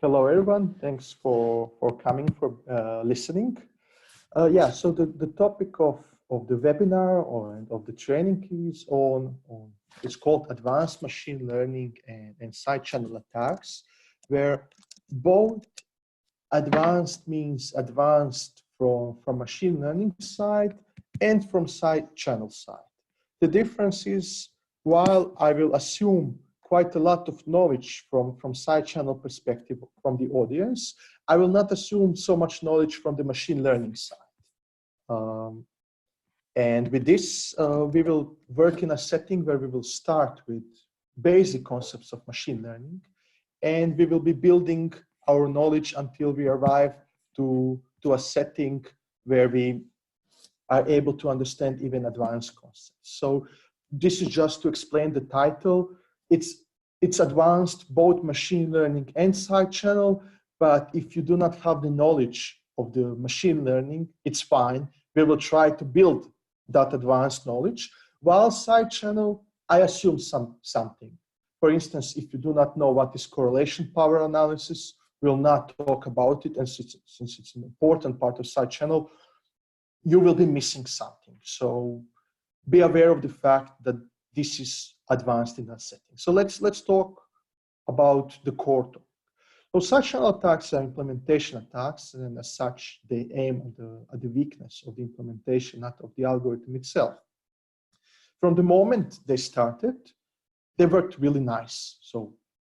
Hello, everyone. Thanks for coming, for listening. Yeah, so the topic of the webinar or of the training is it's called Advanced Machine Learning and Side-Channel Attacks, where both advanced means advanced from machine learning side and from side-channel side. The difference is, while I will assume quite a lot of knowledge from side-channel perspective from the audience, I will not assume so much knowledge from the machine learning side. And with this, we will work in a setting where we will start with basic concepts of machine learning, and we will be building our knowledge until we arrive to a setting where we are able to understand even advanced concepts. So this is just to explain the title. It's advanced, both machine learning and side channel, but if you do not have the knowledge of the machine learning, it's fine. We will try to build that advanced knowledge. While side channel, I assume something. For instance, if you do not know what is correlation power analysis, we'll not talk about it, and since it's an important part of side channel, you will be missing something. So be aware of the fact that this is advanced in that setting. So let's talk about the core topic. So side-channel attacks are implementation attacks, and as such, they aim at the weakness of the implementation, not of the algorithm itself. From the moment they started, they worked really nice. So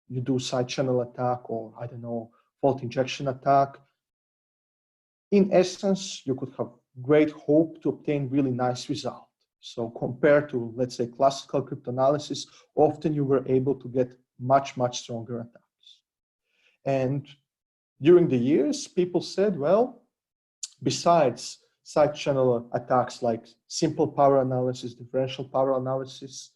you do side-channel attack, or I don't know, fault injection attack. In essence, you could have great hope to obtain really nice result. So compared to, let's say, classical cryptanalysis, often you were able to get much, much stronger attacks. And during the years, people said, well, besides side-channel attacks like simple power analysis, differential power analysis,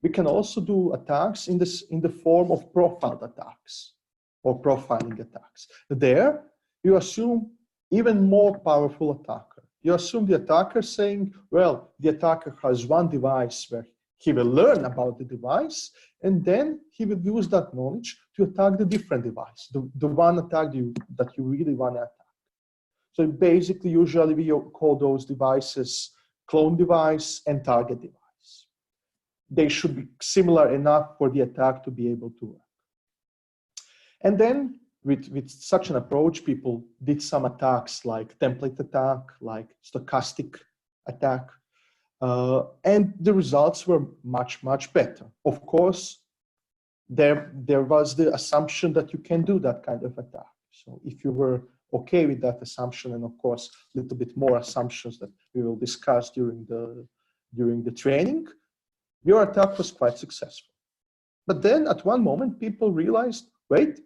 we can also do attacks in the form of profiled attacks or profiling attacks. There, you assume even more powerful attacker. You assume the attacker saying, well, the attacker has one device where he will learn about the device, and then he will use that knowledge to attack the different device, the one attack that you really want to attack. So basically, usually we call those devices clone device and target device. They should be similar enough for the attack to be able to work. And then with such an approach, people did some attacks like template attack, like stochastic attack, and the results were much, much better. Of course, there was the assumption that you can do that kind of attack. So if you were okay with that assumption, and of course, a little bit more assumptions that we will discuss during the training, your attack was quite successful. But then at one moment, people realized, wait,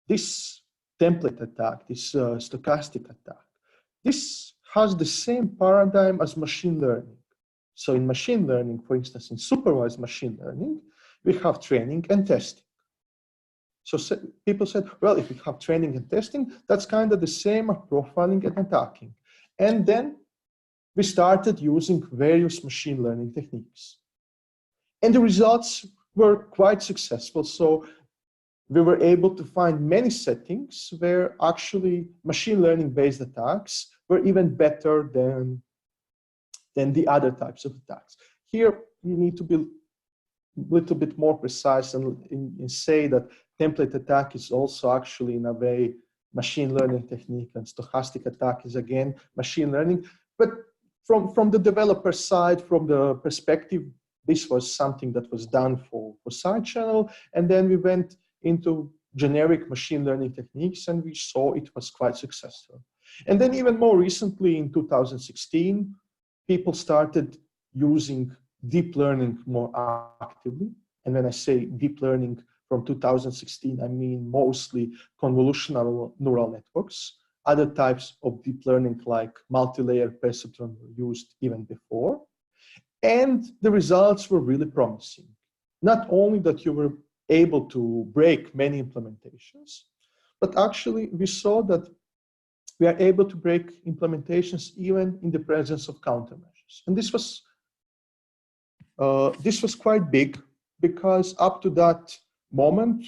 this template attack, this stochastic attack, this has the same paradigm as machine learning. So in machine learning, for instance, in supervised machine learning, we have training and testing. So people said, well, if we have training and testing, that's kind of the same as profiling and attacking. And then we started using various machine learning techniques. And the results were quite successful. So we were able to find many settings where actually machine learning based attacks were even better than the other types of attacks. Here, you need to be a little bit more precise and say that template attack is also actually in a way machine learning technique, and stochastic attack is again machine learning. But from the developer side, from the perspective, this was something that was done for side channel, and then we went into generic machine learning techniques, and we saw it was quite successful. And then even more recently, in 2016, people started using deep learning more actively. And when I say deep learning from 2016, I mean mostly convolutional neural networks. Other types of deep learning like multi-layer perceptron were used even before. And the results were really promising. Not only that you were able to break many implementations, but actually we saw that we are able to break implementations even in the presence of countermeasures. And this was quite big, because up to that moment,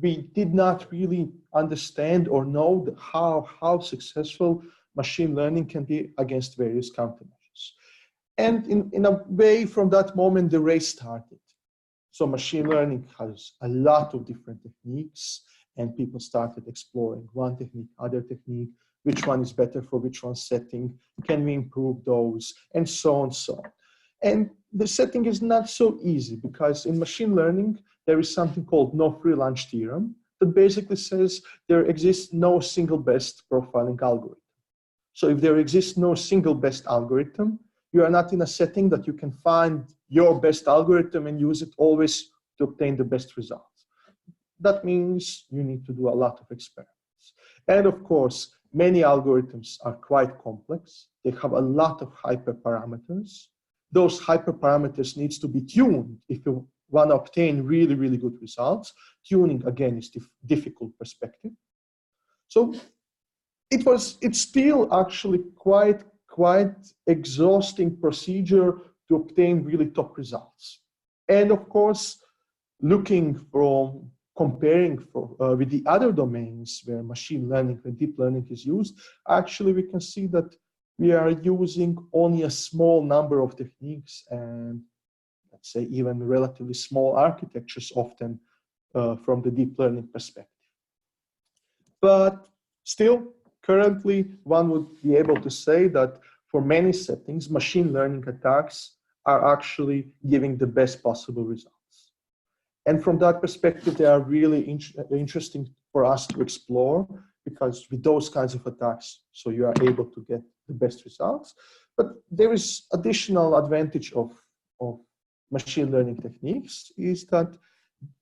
we did not really understand or know how successful machine learning can be against various countermeasures. And in a way, from that moment, the race started. So machine learning has a lot of different techniques, and people started exploring one technique, other technique, which one is better for which one setting, can we improve those, and so on, so on. And the setting is not so easy, because in machine learning, there is something called no free lunch theorem that basically says there exists no single best profiling algorithm. So if there exists no single best algorithm, you are not in a setting that you can find your best algorithm and use it always to obtain the best results. That means you need to do a lot of experiments. And of course, many algorithms are quite complex. They have a lot of hyperparameters. Those hyperparameters needs to be tuned if you want to obtain really, really good results. Tuning, again, is difficult perspective. So it's still actually quite exhausting procedure to obtain really top results. And of course, comparing with the other domains where machine learning and deep learning is used, actually we can see that we are using only a small number of techniques, and let's say even relatively small architectures often from the deep learning perspective. But still, currently, one would be able to say that for many settings, machine learning attacks are actually giving the best possible results. And from that perspective, they are really interesting for us to explore, because with those kinds of attacks, so you are able to get the best results. But there is additional advantage of machine learning techniques, is that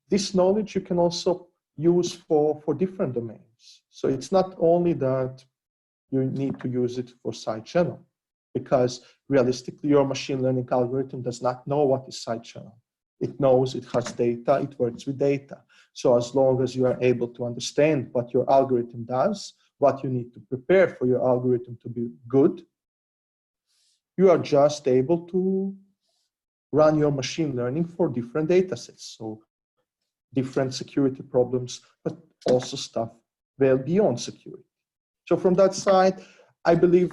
this knowledge you can also use for different domains. So it's not only that you need to use it for sidechannel, because realistically, your machine learning algorithm does not know what is sidechannel. It knows it has data, it works with data. So as long as you are able to understand what your algorithm does, what you need to prepare for your algorithm to be good, you are just able to run your machine learning for different data sets. So different security problems, but also stuff well beyond security. So from that side, I believe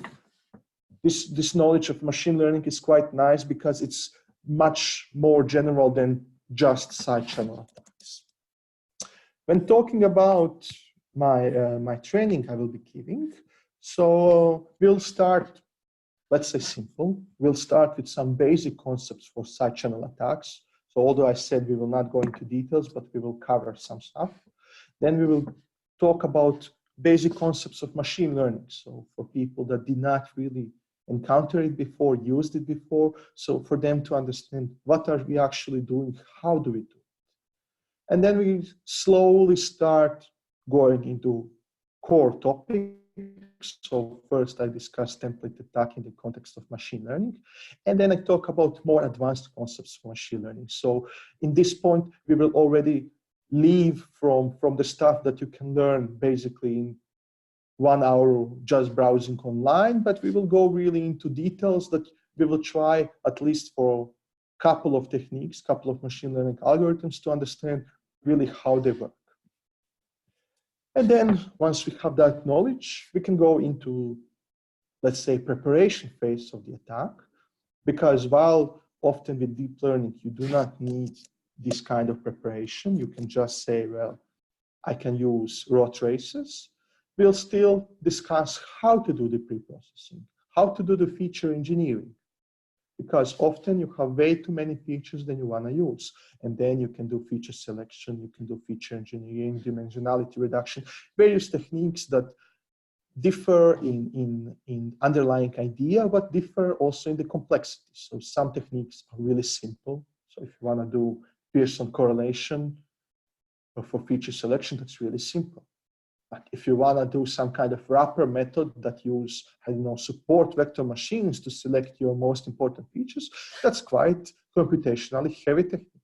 this knowledge of machine learning is quite nice, because it's much more general than just sidechannel attacks. When talking about my training I will be giving, so we'll start, let's say simple. We'll start with some basic concepts for sidechannel attacks. So although I said we will not go into details, but we will cover some stuff. Then we will talk about basic concepts of machine learning. So for people that did not really encounter it before, used it before, so for them to understand what are we actually doing, how do we do it. And then we slowly start going into core topics. So first I discuss template attack in the context of machine learning, and then I talk about more advanced concepts for machine learning. So in this point, we will already leave from the stuff that you can learn basically in 1 hour just browsing online, but we will go really into details that we will try, at least for a couple of techniques, couple of machine learning algorithms, to understand really how they work. And then once we have that knowledge, we can go into, let's say, preparation phase of the attack, because while often with deep learning, you do not need this kind of preparation, you can just say, well, I can use raw traces. We'll still discuss how to do the pre-processing, how to do the feature engineering, because often you have way too many features than you want to use. And then you can do feature selection, you can do feature engineering, dimensionality reduction, various techniques that differ in underlying idea, but differ also in the complexity. So some techniques are really simple. So if you want to do Pearson correlation for feature selection, that's really simple. But if you want to do some kind of wrapper method that use, I don't know, support vector machines to select your most important features, that's quite computationally heavy technique.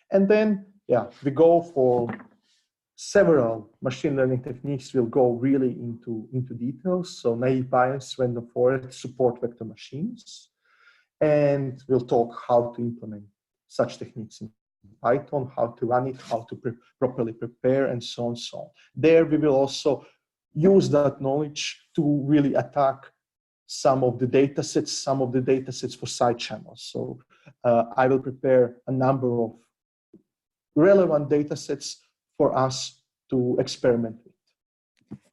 And then, yeah, we go for several machine learning techniques. We'll go really into details. So naive Bayes, random forest, support vector machines. And we'll talk how to implement such techniques in Python, how to run it, how to properly prepare, and so on, so on. There we will also use that knowledge to really attack some of the data sets for side channels. So I will prepare a number of relevant data sets for us to experiment with.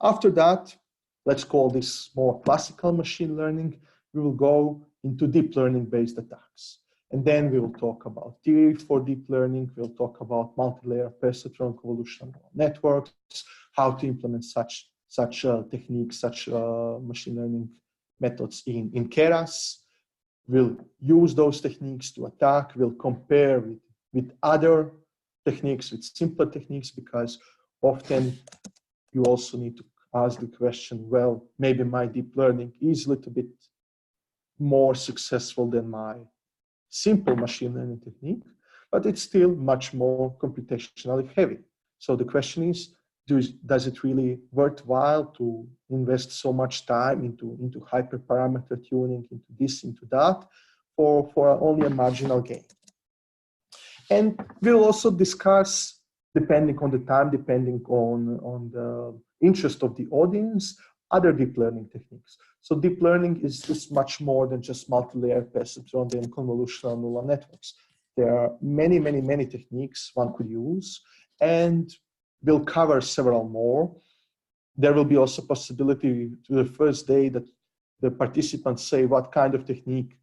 After that, let's call this more classical machine learning. We will go into deep learning based attacks. And then we will talk about theory for deep learning. We'll talk about multi-layer perceptron convolutional networks, how to implement such techniques, such machine learning methods in Keras. We'll use those techniques to attack. We'll compare with other techniques, with simpler techniques, because often you also need to ask the question, well, maybe my deep learning is a little bit more successful than my simple machine learning technique, but it's still much more computationally heavy. So the question is, does it really worthwhile to invest so much time into hyperparameter tuning, into this, into that, for only a marginal gain? And we'll also discuss, depending on the time, depending on the interest of the audience, other deep learning techniques. So deep learning is much more than just multi-layer perceptron and convolutional neural networks. There are many, many, many techniques one could use, and we'll cover several more. There will be also possibility to the first day that the participants say what kind of technique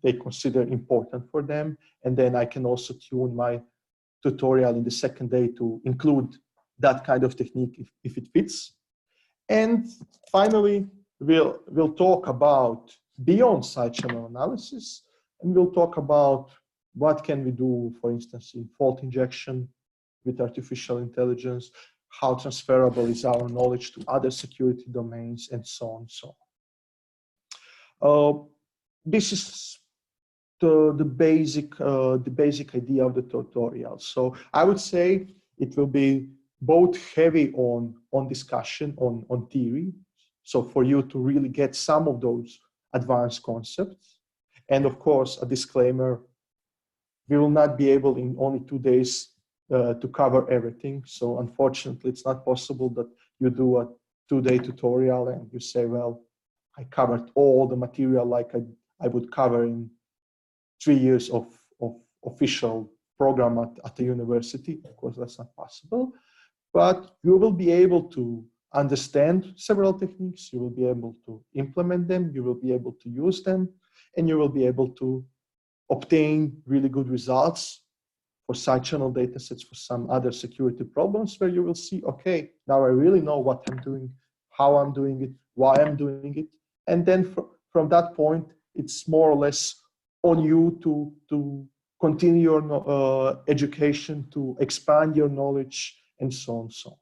they consider important for them, and then I can also tune my tutorial in the second day to include that kind of technique if it fits. And finally, we'll talk about beyond side channel analysis, and we'll talk about what can we do, for instance, in fault injection with artificial intelligence, how transferable is our knowledge to other security domains, and so on and so on. This is the basic idea of the tutorial. So I would say it will be both heavy on discussion, on theory, so for you to really get some of those advanced concepts. And of course, a disclaimer, we will not be able in only 2 days to cover everything. So unfortunately, it's not possible that you do a 2-day tutorial and you say, well, I covered all the material like I would cover in 3 years of official program at the university. Of course, that's not possible. But you will be able to understand several techniques, you will be able to implement them, you will be able to use them, and you will be able to obtain really good results for side channel datasets, for some other security problems, where you will see, okay, now I really know what I'm doing, how I'm doing it, why I'm doing it. And then from that point, it's more or less on you to continue your education, to expand your knowledge, and so on and so on.